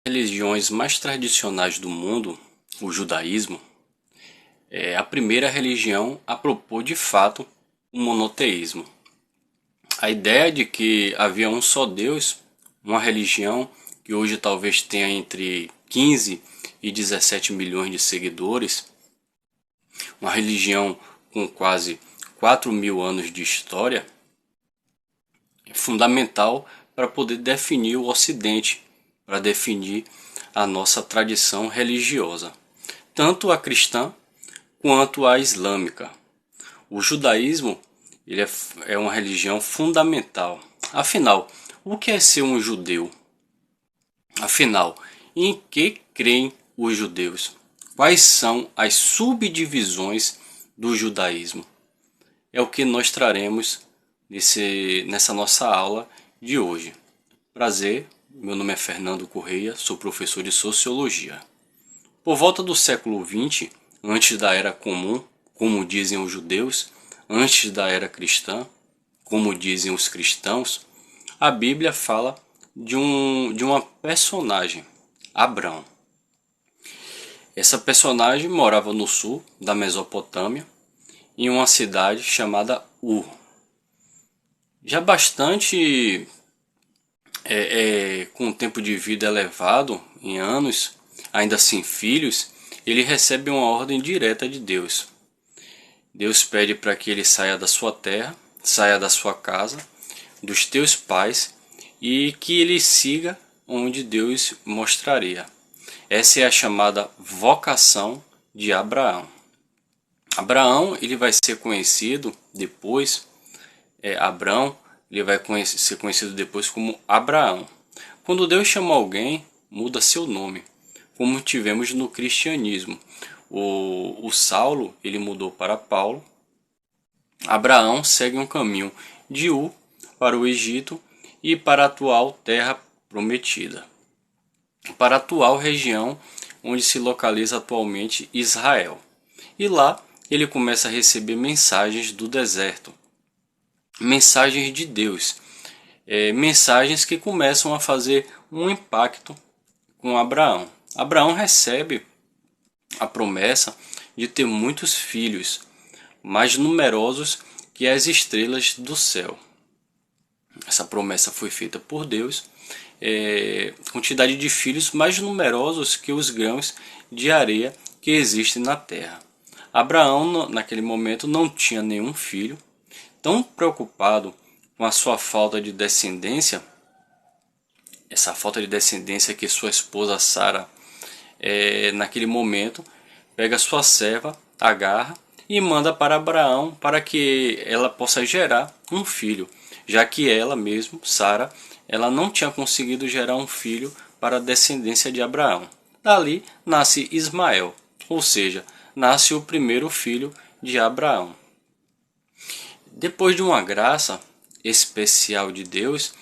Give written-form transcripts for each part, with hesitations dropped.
Religiões mais tradicionais do mundo, o judaísmo, é a primeira religião a propor de fato o monoteísmo. A ideia de que havia um só Deus, uma religião que hoje talvez tenha entre 15 e 17 milhões de seguidores, uma religião com quase 4.000 anos de história, é fundamental para poder definir o Ocidente, para definir a nossa tradição religiosa, tanto a cristã quanto a islâmica. O judaísmo é uma religião fundamental. Afinal, o que é ser um judeu? Afinal, em que creem os judeus? Quais são as subdivisões do judaísmo? É o que nós traremos nessa nossa aula de hoje. Prazer, meu nome é Fernando Correia, sou professor de Sociologia. Por volta do século XX, antes da Era Comum, como dizem os judeus, antes da Era Cristã, como dizem os cristãos, a Bíblia fala de uma personagem, Abrão. Essa personagem morava no sul da Mesopotâmia, em uma cidade chamada Ur. Já bastante com um tempo de vida elevado, em anos, ainda assim filhos, ele recebe uma ordem direta de Deus. Deus pede para que ele saia da sua terra, saia da sua casa, dos teus pais, e que ele siga onde Deus mostraria. Essa é a chamada vocação de Abraão. Abraão ele vai ser conhecido depois, Abrão, ele vai ser conhecido depois como Abraão. Quando Deus chama alguém, muda seu nome, como tivemos no cristianismo. O Saulo ele mudou para Paulo. Abraão segue um caminho de Ur para o Egito e para a atual terra prometida, para a atual região onde se localiza atualmente Israel. E lá ele começa a receber mensagens do deserto, mensagens de Deus, mensagens que começam a fazer um impacto com Abraão. Abraão recebe a promessa de ter muitos filhos, mais numerosos que as estrelas do céu. Essa promessa foi feita por Deus, quantidade de filhos mais numerosos que os grãos de areia que existem na terra. Abraão, naquele momento, não tinha nenhum filho. Tão preocupado com a sua falta de descendência, essa falta de descendência que sua esposa Sara, naquele momento, pega sua serva, Agar, e manda para Abraão para que ela possa gerar um filho, já que ela mesma, Sara, ela não tinha conseguido gerar um filho para a descendência de Abraão. Dali nasce Ismael, ou seja, nasce o primeiro filho de Abraão. Depois de uma graça especial de Deus,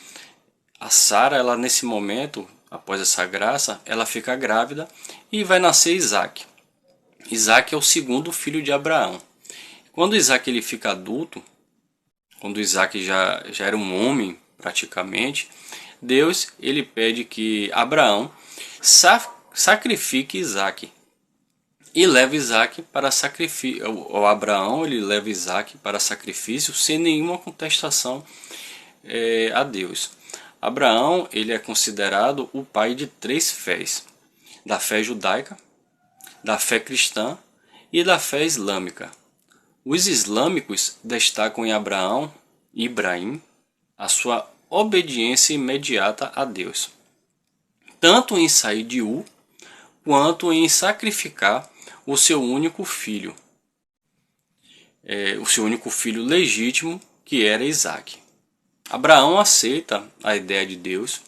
a Sara, ela nesse momento, após essa graça, ela fica grávida e vai nascer Isaac. Isaac é o segundo filho de Abraão. Quando Isaac ele fica adulto, quando Isaac já era um homem praticamente, Deus ele pede que Abraão sacrifique Isaac. E leva Isaac para sacrifício. O Abraão ele leva Isaac para sacrifício sem nenhuma contestação a Deus. Abraão ele é considerado o pai de 3 fés: da fé judaica, da fé cristã e da fé islâmica. Os islâmicos destacam em Ibrahim, a sua obediência imediata a Deus, tanto em sair de Ur, quanto em sacrificar o seu único filho, o seu único filho legítimo, que era Isaac. Abraão aceita a ideia de Deus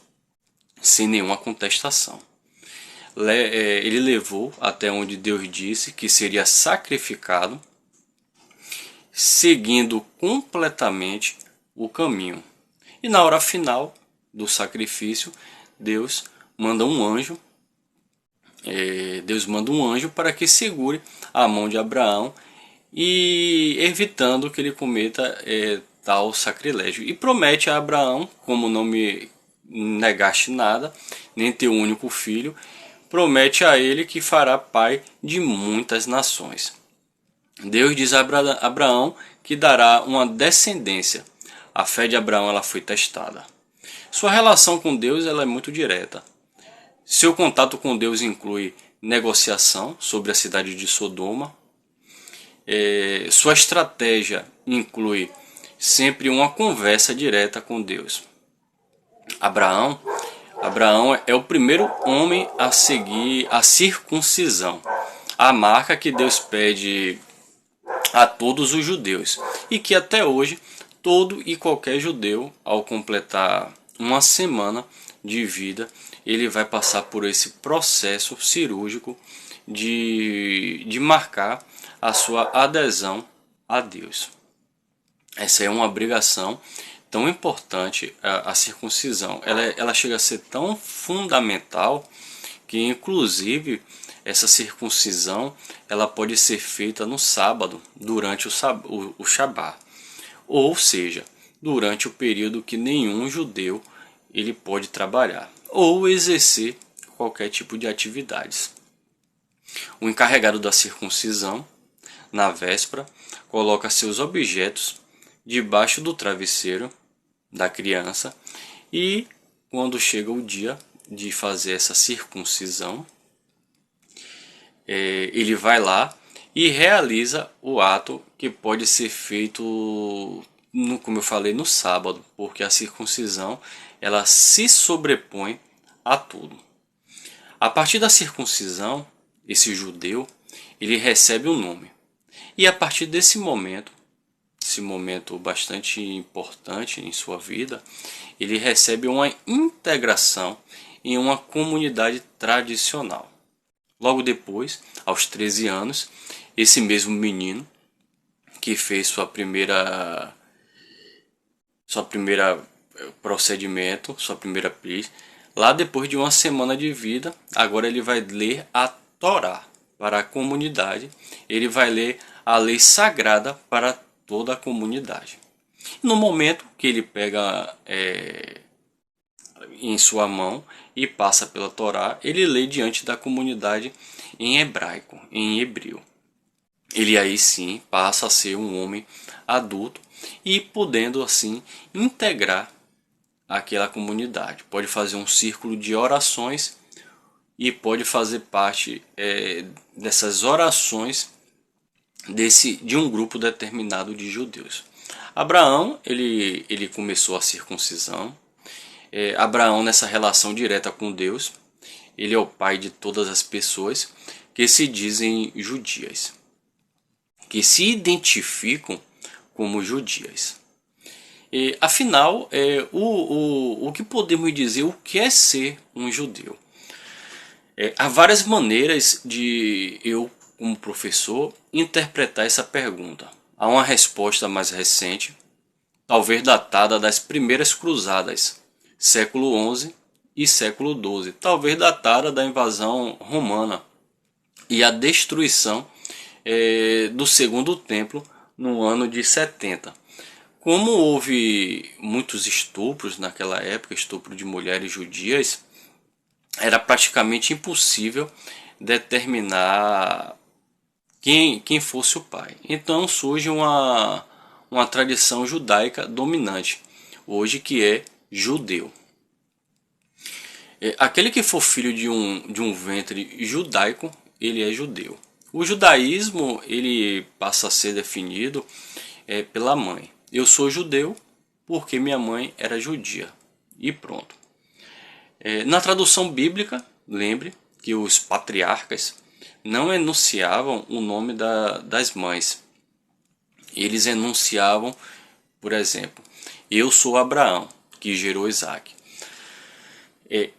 sem nenhuma contestação. Ele levou até onde Deus disse que seria sacrificado, seguindo completamente o caminho. E na hora final do sacrifício, Deus manda um anjo. Deus manda um anjo para que segure a mão de Abraão e evitando que ele cometa tal sacrilégio. E promete a Abraão, como não me negaste nada, nem teu único filho, promete a ele que fará pai de muitas nações. Deus diz a Abraão que dará uma descendência. A fé de Abraão ela foi testada. Sua relação com Deus ela é muito direta. Seu contato com Deus inclui negociação sobre a cidade de Sodoma. Sua estratégia inclui sempre uma conversa direta com Deus. Abraão é o primeiro homem a seguir a circuncisão, a marca que Deus pede a todos os judeus e que até hoje todo e qualquer judeu, ao completar uma semana de vida, ele vai passar por esse processo cirúrgico de marcar a sua adesão a Deus. Essa é uma obrigação tão importante, a circuncisão. Ela chega a ser tão fundamental que, inclusive, essa circuncisão ela pode ser feita no sábado, durante o Shabat. Ou seja, durante o período que nenhum judeu ele pode trabalhar ou exercer qualquer tipo de atividades. O encarregado da circuncisão, na véspera, coloca seus objetos debaixo do travesseiro da criança e, quando chega o dia de fazer essa circuncisão, ele vai lá e realiza o ato que pode ser feito, como eu falei, no sábado, porque a circuncisão ela se sobrepõe a tudo. A partir da circuncisão, esse judeu ele recebe um nome. E a partir desse momento, esse momento bastante importante em sua vida, ele recebe uma integração em uma comunidade tradicional. Logo depois, aos 13 anos, esse mesmo menino que fez sua primeira procedimento, sua primeira pris, lá depois de uma semana de vida, agora ele vai ler a Torá para a comunidade, ele vai ler a lei sagrada para toda a comunidade. No momento que ele pega em sua mão e passa pela Torá, ele lê diante da comunidade em hebraico, em hebreu. Ele aí sim passa a ser um homem adulto e podendo assim integrar aquela comunidade. Pode fazer um círculo de orações e pode fazer parte dessas orações de um grupo determinado de judeus. Abraão ele começou a circuncisão. Abraão, nessa relação direta com Deus, ele é o pai de todas as pessoas que se dizem judias, que se identificam como judias. Afinal, o que podemos dizer, o que é ser um judeu? Há várias maneiras de eu, como professor, interpretar essa pergunta. Há uma resposta mais recente, talvez datada das primeiras cruzadas, século XI e século XII, talvez datada da invasão romana e a destruição do segundo templo no ano de 70. Como houve muitos estupros naquela época, estupro de mulheres judias, era praticamente impossível determinar quem fosse o pai. Então surge uma tradição judaica dominante, hoje, que é judeu. Aquele que for filho de um ventre judaico, ele é judeu. O judaísmo ele passa a ser definido pela mãe. Eu sou judeu porque minha mãe era judia. E pronto. Na tradução bíblica, lembre que os patriarcas não enunciavam o nome das mães. Eles enunciavam, por exemplo, eu sou Abraão, que gerou Isaac.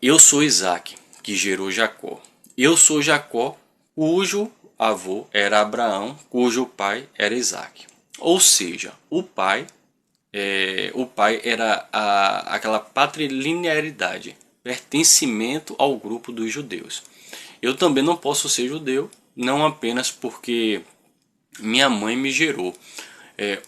Eu sou Isaac, que gerou Jacó. Eu sou Jacó, cujo avô era Abraão, cujo pai era Isaac. Ou seja, o pai era aquela patrilinearidade, pertencimento ao grupo dos judeus. Eu também não posso ser judeu, não apenas porque minha mãe me gerou.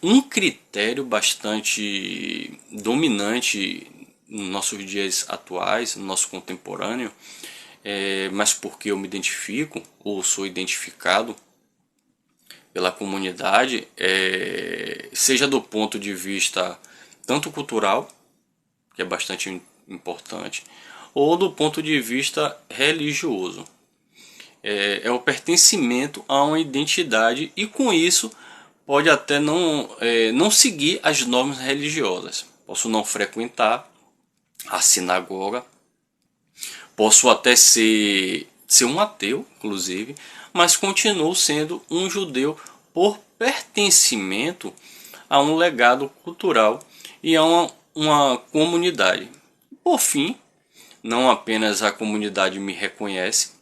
Um critério bastante dominante nos nossos dias atuais, no nosso contemporâneo, mas porque eu me identifico ou sou identificado pela comunidade, seja do ponto de vista tanto cultural, que é bastante importante, ou do ponto de vista religioso. É o pertencimento a uma identidade e com isso pode até não seguir as normas religiosas. Posso não frequentar a sinagoga, posso até ser um ateu, inclusive, mas continuo sendo um judeu por pertencimento a um legado cultural e a uma comunidade. Por fim, não apenas a comunidade me reconhece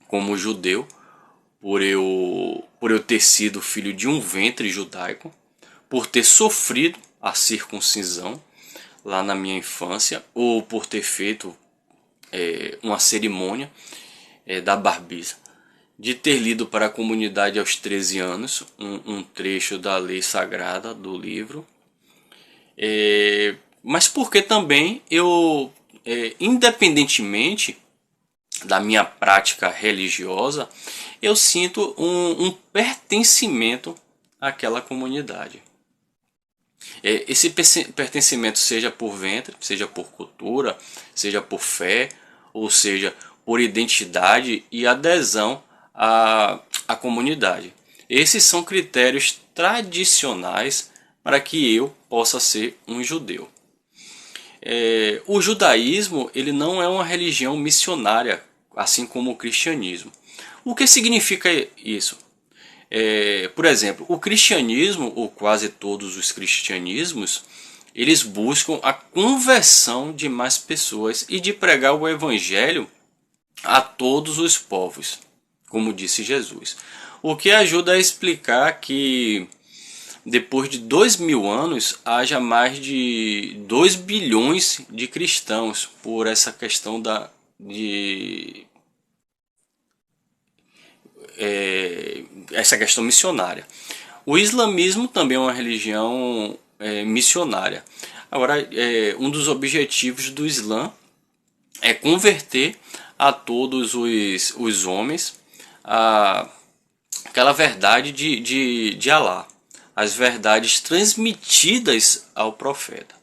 como judeu, por eu ter sido filho de um ventre judaico, por ter sofrido a circuncisão lá na minha infância, ou por ter feito uma cerimônia da barbisa, de ter lido para a comunidade aos 13 anos um trecho da lei sagrada do livro, mas porque também eu, independentemente da minha prática religiosa, eu sinto um pertencimento àquela comunidade. Esse pertencimento seja por ventre, seja por cultura, seja por fé, ou seja por identidade e adesão à comunidade. Esses são critérios tradicionais para que eu possa ser um judeu. O judaísmo ele não é uma religião missionária, assim como o cristianismo. O que significa isso? Por exemplo, o cristianismo, ou quase todos os cristianismos, eles buscam a conversão de mais pessoas e de pregar o evangelho a todos os povos, como disse Jesus. O que ajuda a explicar que depois de 2000 anos haja mais de 2 bilhões de cristãos por essa questão essa questão missionária. O islamismo também é uma religião missionária. Agora, um dos objetivos do Islã é converter a todos os homens aquela verdade de Alá, as verdades transmitidas ao profeta,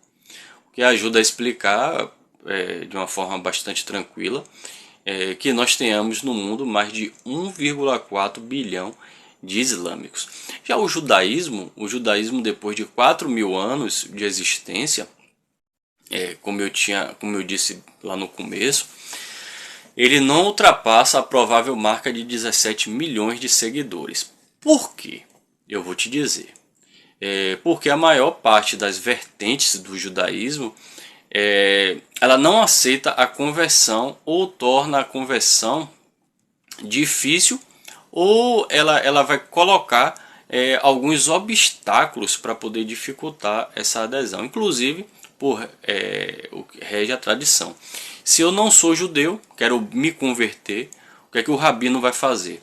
o que ajuda a explicar de uma forma bastante tranquila que nós tenhamos no mundo mais de 1,4 bilhão de islâmicos. Já o judaísmo depois de 4.000 anos de existência, como eu disse lá no começo, ele não ultrapassa a provável marca de 17 milhões de seguidores. Por quê? Eu vou te dizer. Porque a maior parte das vertentes do judaísmo ela não aceita a conversão ou torna a conversão difícil, ou ela vai colocar alguns obstáculos para poder dificultar essa adesão, inclusive por o que rege a tradição. Se eu não sou judeu, quero me converter, o que é que o rabino vai fazer?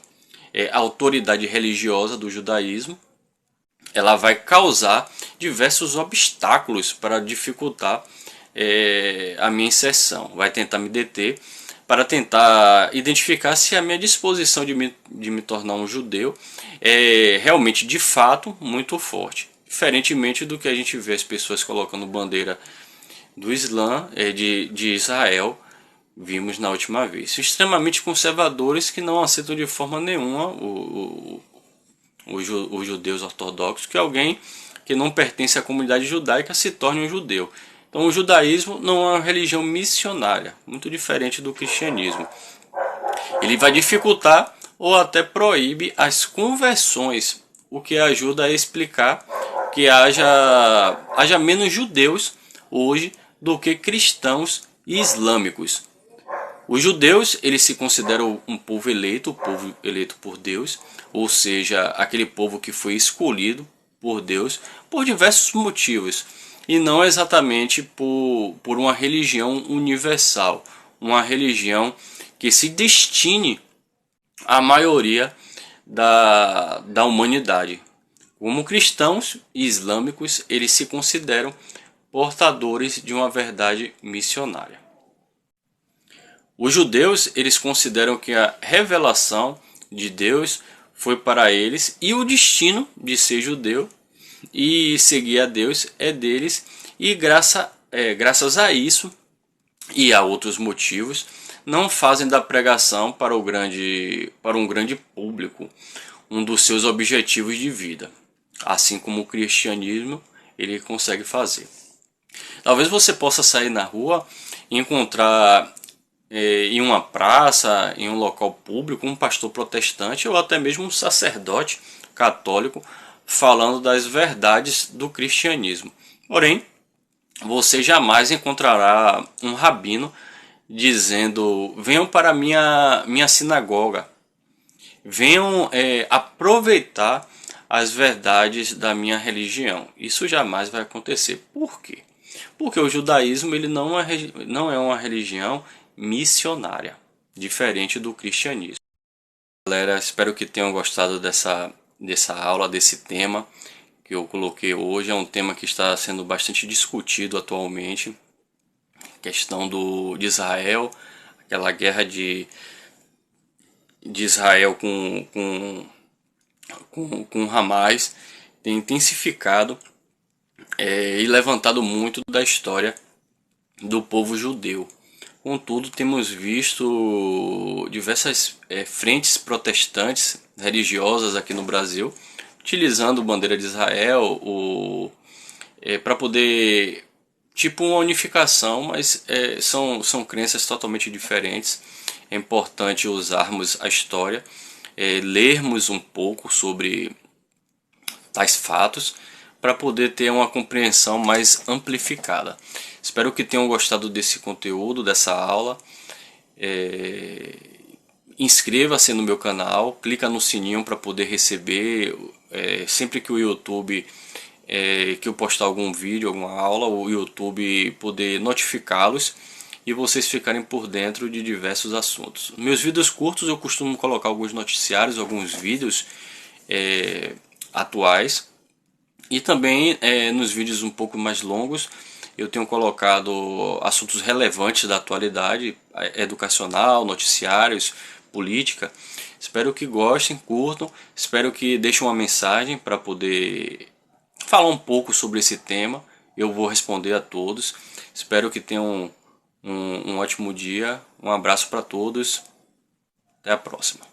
A autoridade religiosa do judaísmo ela vai causar diversos obstáculos para dificultar a minha inserção. Vai tentar me deter para tentar identificar se a minha disposição de me tornar um judeu é realmente de fato muito forte. Diferentemente do que a gente vê as pessoas colocando bandeira do Islã, de Israel, vimos na última vez. Extremamente conservadores que não aceitam de forma nenhuma os judeus ortodoxos, que alguém que não pertence à comunidade judaica se torne um judeu. Então o judaísmo não é uma religião missionária, muito diferente do cristianismo. Ele vai dificultar ou até proíbe as conversões, o que ajuda a explicar que haja menos judeus hoje do que cristãos e islâmicos. Os judeus eles se consideram um povo eleito por Deus, ou seja, aquele povo que foi escolhido por Deus por diversos motivos, e não exatamente por uma religião universal, uma religião que se destine à maioria da humanidade. Como cristãos e islâmicos, eles se consideram portadores de uma verdade missionária. Os judeus, eles consideram que a revelação de Deus foi para eles e o destino de ser judeu e seguir a Deus é deles, e graças a isso e a outros motivos não fazem da pregação para um grande público um dos seus objetivos de vida, assim como o cristianismo ele consegue fazer. Talvez você possa sair na rua e encontrar em uma praça, em um local público, um pastor protestante ou até mesmo um sacerdote católico falando das verdades do cristianismo. Porém, você jamais encontrará um rabino dizendo: venham para minha sinagoga, venham aproveitar as verdades da minha religião. Isso jamais vai acontecer. Por quê? Porque o judaísmo ele não é uma religião missionária, diferente do cristianismo. Galera, espero que tenham gostado dessa aula, desse tema que eu coloquei hoje. É um tema que está sendo bastante discutido atualmente, questão de Israel, aquela guerra de Israel com Hamas tem intensificado e levantado muito da história do povo judeu. Contudo, temos visto diversas frentes protestantes religiosas aqui no Brasil utilizando bandeira de Israel para poder, tipo uma unificação, mas são crenças totalmente diferentes. É importante usarmos a história, lermos um pouco sobre tais fatos para poder ter uma compreensão mais amplificada. Espero que tenham gostado desse conteúdo, dessa aula. Inscreva-se no meu canal, clica no sininho para poder receber sempre que o YouTube que eu postar algum vídeo, alguma aula, o YouTube poder notificá-los e vocês ficarem por dentro de diversos assuntos. Meus vídeos curtos eu costumo colocar alguns noticiários, alguns vídeos atuais, e também nos vídeos um pouco mais longos eu tenho colocado assuntos relevantes da atualidade, educacional, noticiários, política. Espero que gostem, curtam, espero que deixem uma mensagem para poder falar um pouco sobre esse tema. Eu vou responder a todos. Espero que tenham um ótimo dia. Um abraço para todos. Até a próxima.